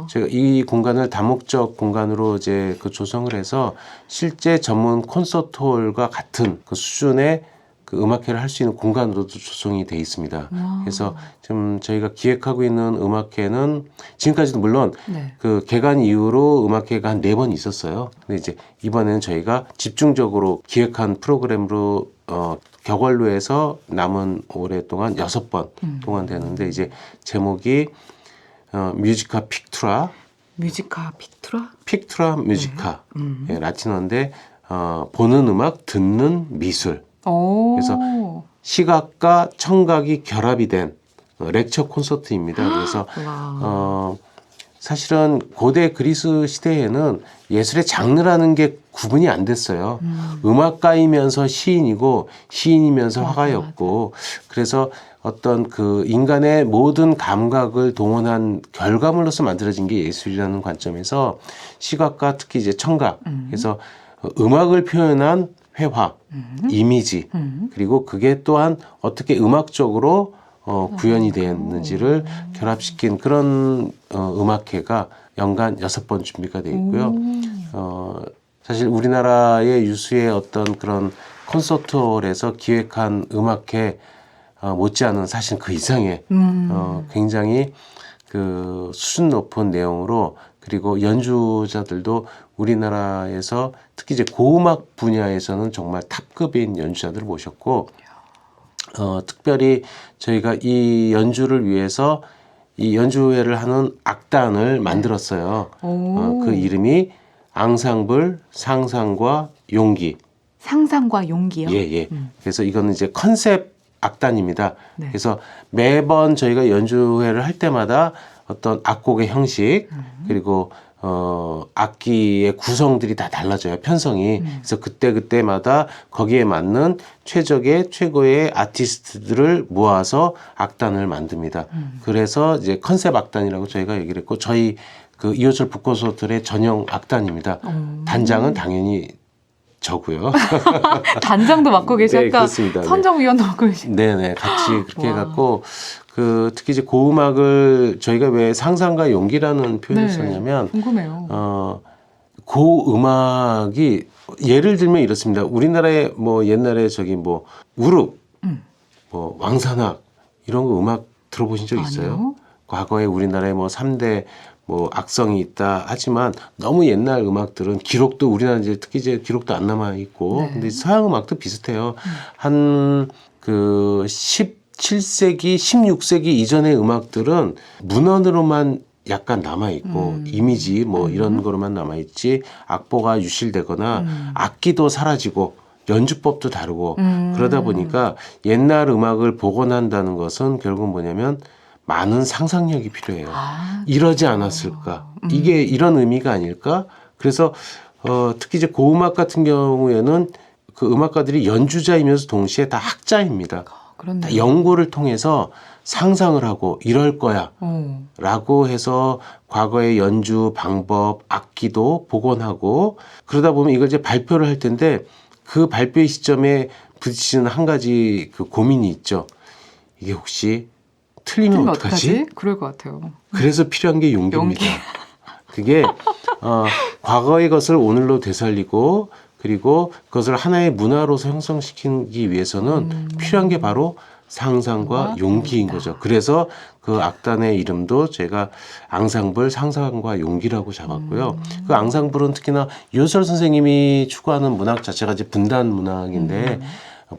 제가 이 공간을 다목적 공간으로 이제 그 조성을 해서 실제 전문 콘서트홀과 같은 그 수준의 그 음악회를 할 수 있는 공간으로도 조성이 돼 있습니다. 그래서 지금 저희가 기획하고 있는 음악회는 지금까지도 물론 그 개관 이후로 음악회가 한 4번 있었어요. 근데 이제 이번에는 저희가 집중적으로 기획한 프로그램으로 격월로 해서 남은 올해 동안 6번 동안 되는데 이제 제목이 뮤지카 픽투라. 뮤지카 픽투라? 픽투라 뮤지카. 예, 라틴어인데 보는 음악, 듣는 미술. 그래서 시각과 청각이 결합이 된 렉처 콘서트입니다. 그래서 사실은 고대 그리스 시대에는 예술의 장르라는 게 구분이 안 됐어요. 음악가이면서 시인이고 시인이면서 화가였고 그래서 어떤 그 인간의 모든 감각을 동원한 결과물로서 만들어진 게 예술이라는 관점에서 시각과 특히 이제 청각 그래서 음악을 표현한 회화, 이미지 그리고 그게 또한 어떻게 음악적으로 구현이 되었는지를 결합시킨 그런 음악회가 연간 6번 준비가 돼 있고요. 사실 우리나라의 유수의 어떤 그런 콘서트홀에서 기획한 음악회 못지않은 사실 그 이상의 굉장히 그 수준 높은 내용으로 그리고 연주자들도 우리나라에서 특히 이제 고음악 분야에서는 정말 탑급인 연주자들을 모셨고 특별히 저희가 이 연주를 위해서 이 연주회를 하는 악단을 만들었어요. 그 이름이 앙상블 상상과 용기. 상상과 용기요? 예. 그래서 이거는 이제 컨셉 악단입니다. 네. 그래서 매번 저희가 연주회를 할 때마다 어떤 악곡의 형식 그리고 악기의 구성들이 다 달라져요. 편성이. 그래서 그때마다 거기에 맞는 최고의 아티스트들을 모아서 악단을 만듭니다. 그래서 이제 컨셉 악단이라고 저희가 얘기를 했고 저희 그 이호철 북콘서트의 전용 악단입니다. 단장은 당연히 저고요. 단장도 맡고 계시 네, 아까 그렇습니다. 선정위원도 맡고 계시. 네네, 같이 그렇게 와. 해갖고 특히 이제 고음악을 저희가 왜 상상과 용기라는 표현을 썼냐면 궁금해요. 고음악이 예를 들면 이렇습니다. 우리나라에 뭐 옛날에 뭐 우룹, 뭐 왕산악 이런 거 음악 들어보신 적 있어요? 아니요. 과거에 우리나라에 뭐 3대 뭐 악성이 있다 하지만 너무 옛날 음악들은 기록도 우리나라 이제 특히 이제 기록도 안 남아 있고 네. 근데 서양 음악도 비슷해요. 한 그 17세기, 16세기 이전의 음악들은 문헌으로만 약간 남아 있고 이미지 뭐 이런 거로만 남아 있지 악보가 유실되거나 악기도 사라지고 연주법도 다르고 그러다 보니까 옛날 음악을 복원한다는 것은 결국 뭐냐면 많은 상상력이 필요해요. 이러지 않았을까? 이게 이런 의미가 아닐까? 그래서 특히 이제 고음악 같은 경우에는 그 음악가들이 연주자이면서 동시에 다 학자입니다. 그렇네요. 다 연구를 통해서 상상을 하고 이럴 거야 라고 해서 과거의 연주 방법, 악기도 복원하고 그러다 보면 이걸 이제 발표를 할 텐데 그 발표의 시점에 부딪히는 한 가지 그 고민이 있죠. 이게 혹시 틀리면 어떡하지? 그럴 것 같아요. 그래서 필요한 게 용기입니다. 그게 과거의 것을 오늘로 되살리고 그리고 그것을 하나의 문화로서 형성시키기 위해서는 필요한 게 바로 상상과 용기인 거죠. 그래서 그 악단의 이름도 제가 앙상블 상상과 용기라고 잡았고요. 그 앙상블은 특히나 이호철 선생님이 추구하는 문학 자체가 이제 분단 문학인데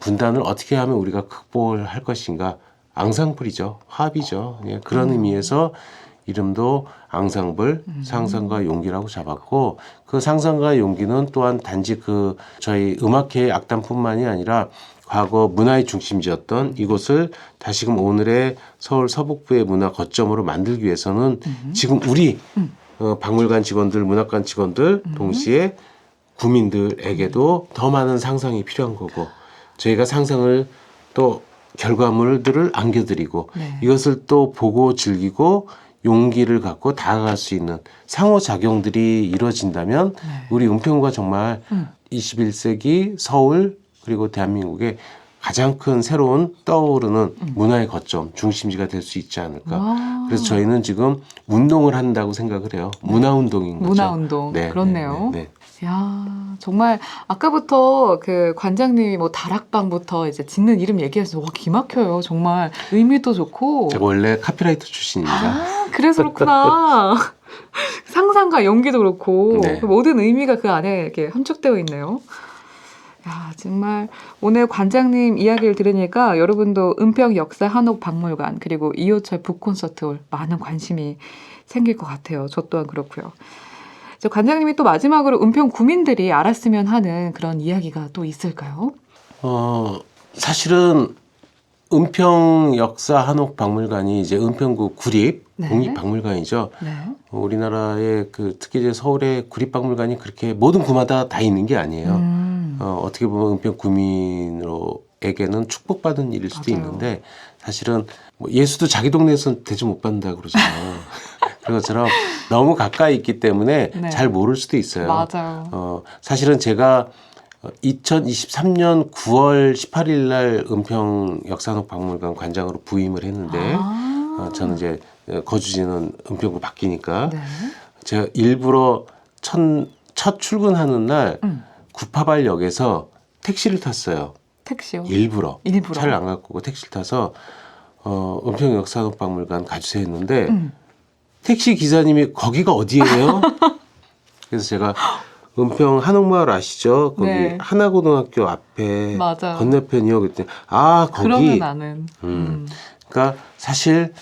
분단을 어떻게 하면 우리가 극복을 할 것인가 앙상블이죠. 화합이죠. 예, 그런 의미에서 이름도 앙상블 상상과 용기라고 잡았고 그 상상과 용기는 또한 단지 그 저희 음악회의 악단뿐만이 아니라 과거 문화의 중심지였던 이곳을 다시금 오늘의 서울 서북부의 문화 거점으로 만들기 위해서는 지금 우리 박물관 직원들, 문학관 직원들 동시에 구민들에게도 더 많은 상상이 필요한 거고 저희가 상상을 또 결과물들을 안겨드리고 이것을 또 보고 즐기고 용기를 갖고 다가갈 수 있는 상호작용들이 이루어진다면 우리 은평구가 정말 21세기 서울 그리고 대한민국의 가장 큰 새로운 떠오르는 문화의 거점, 중심지가 될 수 있지 않을까. 그래서 저희는 지금 운동을 한다고 생각을 해요. 문화운동인 거죠. 문화운동. 네, 그렇네요. 네. 야, 정말 아까부터 그 관장님이 뭐 다락방부터 이제 짓는 이름 얘기해서 와 기막혀요. 정말 의미도 좋고. 제가 원래 카피라이터 출신입니다. 그래서 그렇구나. 상상과 연기도 그렇고 네. 그 모든 의미가 그 안에 이렇게 함축되어 있네요. 야, 정말 오늘 관장님 이야기를 들으니까 여러분도 은평 역사 한옥 박물관 그리고 이호철 북콘서트 많은 관심이 생길 것 같아요. 저 또한 그렇고요. 관장님이 또 마지막으로 은평 구민들이 알았으면 하는 그런 이야기가 또 있을까요? 사실은 은평 역사 한옥 박물관이 이제 은평구 구립 네. 국립박물관이죠. 네. 우리나라의 그 특히 이제 서울의 구립박물관이 그렇게 모든 구마다 다 있는 게 아니에요. 어떻게 보면 은평 구민으로에게는 축복받은 일일 수도 맞아요. 있는데 사실은 뭐 예수도 자기 동네에서 대접 못 받는다 그러잖아요. 그런 것처럼 너무 가까이 있기 때문에 네. 잘 모를 수도 있어요. 맞아요. 사실은 제가 2023년 9월 18일 날 은평 역사한옥 박물관 관장으로 부임을 했는데 저는 이제 거주지는 은평구 바뀌니까 네. 제가 일부러 첫 출근하는 날 구파발역에서 택시를 탔어요. 택시요? 일부러. 일부러. 차를 안 갖고 오고 택시를 타서 은평 역사한옥 박물관 가주세요 했는데 택시 기사님이 거기가 어디예요? 그래서 제가 은평 한옥마을 아시죠? 거기 네. 하나고등학교 앞에 맞아. 건너편이요. 그때 거기. 그러면 아는. 그러니까 사실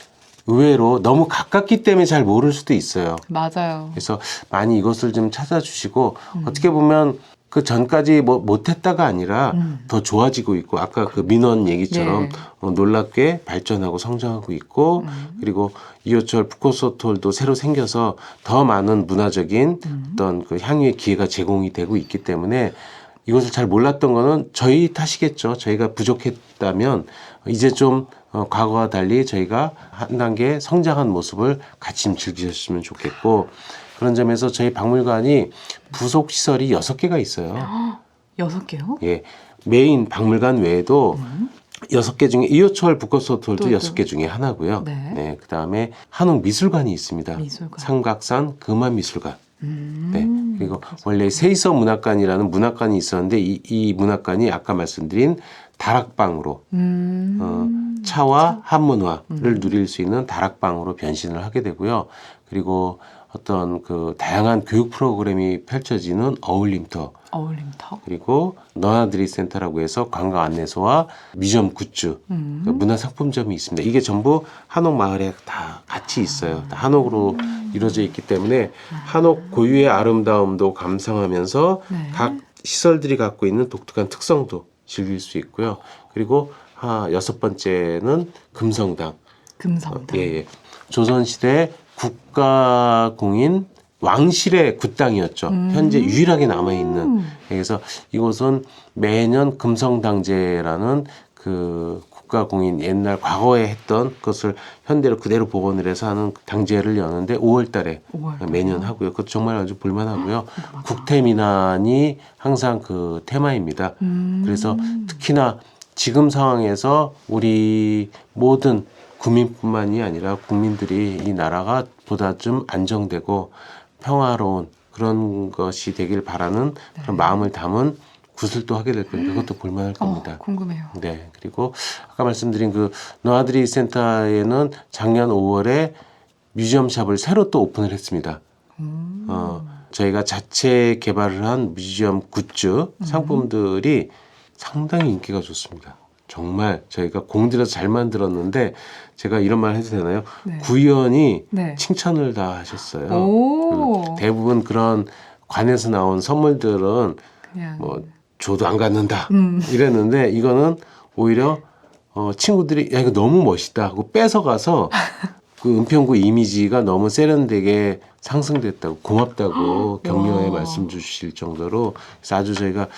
의외로 너무 가깝기 때문에 잘 모를 수도 있어요. 맞아요. 그래서 많이 이것을 좀 찾아주시고 어떻게 보면 그 전까지 뭐 못했다가 아니라 더 좋아지고 있고 아까 그 민원 얘기처럼 예. 놀랍게 발전하고 성장하고 있고 그리고 이호철 붓고서톨도 새로 생겨서 더 많은 문화적인 어떤 그 향유의 기회가 제공이 되고 있기 때문에 이것을 잘 몰랐던 거는 저희 탓이겠죠. 저희가 부족했다면 이제 좀 과거와 달리 저희가 한 단계 성장한 모습을 같이 좀 즐기셨으면 좋겠고 그런 점에서 저희 박물관이 부속 시설이 6개가 있어요. 6개요? 예. 메인 박물관 외에도 6개 중에 이호철 붓고서톨도 또. 6개 중에 하나고요. 네. 그다음에 한옥 미술관이 있습니다. 미술관. 삼각산 금암미술관. 네. 그리고 원래 세이서 문학관이라는 문학관이 있었는데 이 문학관이 아까 말씀드린 다락방으로 차와 한문화를 누릴 수 있는 다락방으로 변신을 하게 되고요. 그리고 어떤 그 다양한 교육 프로그램이 펼쳐지는 어울림터 그리고 너나들이 센터라고 해서 관광 안내소와 뮤지엄 굿즈 그 문화상품점이 있습니다. 이게 전부 한옥 마을에 다 같이 있어요. 다 한옥으로 이루어져 있기 때문에 한옥 고유의 아름다움도 감상하면서 네. 각 시설들이 갖고 있는 독특한 특성도 즐길 수 있고요. 그리고 6번째는 금성당. 예. 조선시대 국가공인 왕실의 굿당이었죠. 현재 유일하게 남아있는. 그래서 이곳은 매년 금성당제라는 그 국가공인 옛날 과거에 했던 것을 현대로 그대로 복원을 해서 하는 당제를 여는데 5월 달에 매년 하고요. 그것도 정말 아주 볼만하고요. 국태민안이 항상 그 테마입니다. 그래서 특히나 지금 상황에서 우리 모든 국민뿐만이 아니라 국민들이 이 나라가 보다 좀 안정되고 평화로운 그런 것이 되길 바라는 그런 마음을 담은 구슬도 하게 될 건데 그것도 볼만할 겁니다. 궁금해요. 네. 그리고 아까 말씀드린 그 너아드리 센터에는 작년 5월에 뮤지엄샵을 새로 또 오픈을 했습니다. 저희가 자체 개발을 한 뮤지엄 굿즈 상품들이 상당히 인기가 좋습니다. 정말 저희가 공들여서 잘 만들었는데 제가 이런 말 해도 되나요? 네. 구의원이 네. 칭찬을 다 하셨어요. 오. 대부분 그런 관에서 나온 선물들은 그냥. 뭐 줘도 안 갖는다 이랬는데 이거는 오히려 친구들이 야 이거 너무 멋있다 하고 뺏어가서 그 은평구 이미지가 너무 세련되게 상승됐다고 고맙다고 격려의 말씀 주실 정도로 그래서 아주 저희가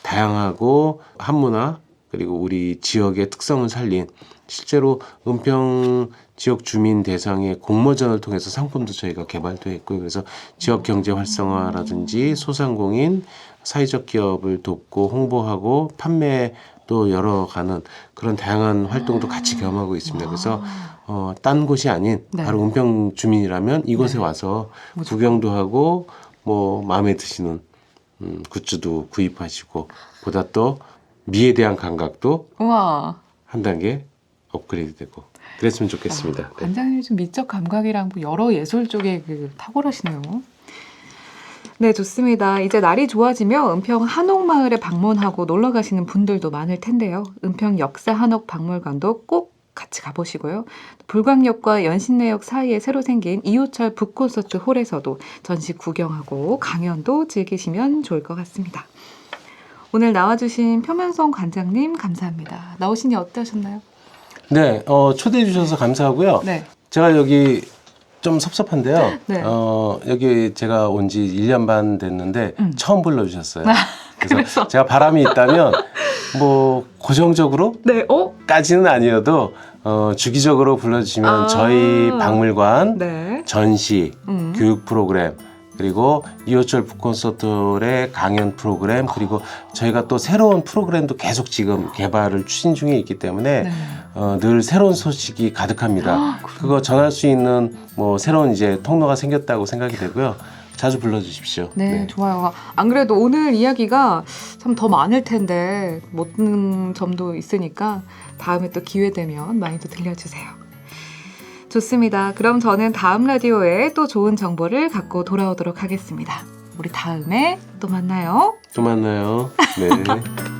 다양하고 한문화 그리고 우리 지역의 특성을 살린 실제로 은평 지역 주민 대상의 공모전을 통해서 상품도 저희가 개발도 했고요. 그래서 지역 경제 활성화라든지 소상공인 사회적 기업을 돕고 홍보하고 판매도 열어가는 그런 다양한 활동도 같이 겸하고 있습니다. 그래서 딴 곳이 아닌 네. 바로 은평 주민이라면 이곳에 네. 와서 무조건. 구경도 하고 뭐 마음에 드시는 굿즈도 구입하시고 보다 또 미에 대한 감각도 우와. 한 단계 업그레이드되고 그랬으면 좋겠습니다. 네. 관장님이 좀 미적 감각이랑 뭐 여러 예술 쪽에 탁월하시네요. 네, 좋습니다. 이제 날이 좋아지며 은평 한옥마을에 방문하고 놀러 가시는 분들도 많을 텐데요. 은평 역사 한옥 박물관도 꼭 같이 가보시고요. 불광역과 연신내역 사이에 새로 생긴 이호철 붓콘서트 홀에서도 전시 구경하고 강연도 즐기시면 좋을 것 같습니다. 오늘 나와주신 표면성 관장님 감사합니다. 나오시니 어떠셨나요? 네, 초대해 주셔서 감사하고요. 네. 제가 여기 좀 섭섭한데요. 네. 여기 제가 온 지 1년 반 됐는데 처음 불러주셨어요. 그래서? 제가 바람이 있다면 뭐 고정적으로 네, 까지는 아니어도 주기적으로 불러주시면 저희 박물관 네. 전시, 교육 프로그램 그리고 이호철 붓콘서트의 강연 프로그램 그리고 저희가 또 새로운 프로그램도 계속 지금 개발을 추진 중에 있기 때문에 네. 늘 새로운 소식이 가득합니다. 그거 전할 수 있는 뭐 새로운 이제 통로가 생겼다고 생각이 되고요. 자주 불러주십시오. 네, 좋아요. 안 그래도 오늘 이야기가 참 더 많을 텐데 못 듣는 점도 있으니까 다음에 또 기회 되면 많이 또 들려주세요. 좋습니다. 그럼 저는 다음 라디오에 또 좋은 정보를 갖고 돌아오도록 하겠습니다. 우리 다음에 또 만나요. 또 만나요. 네.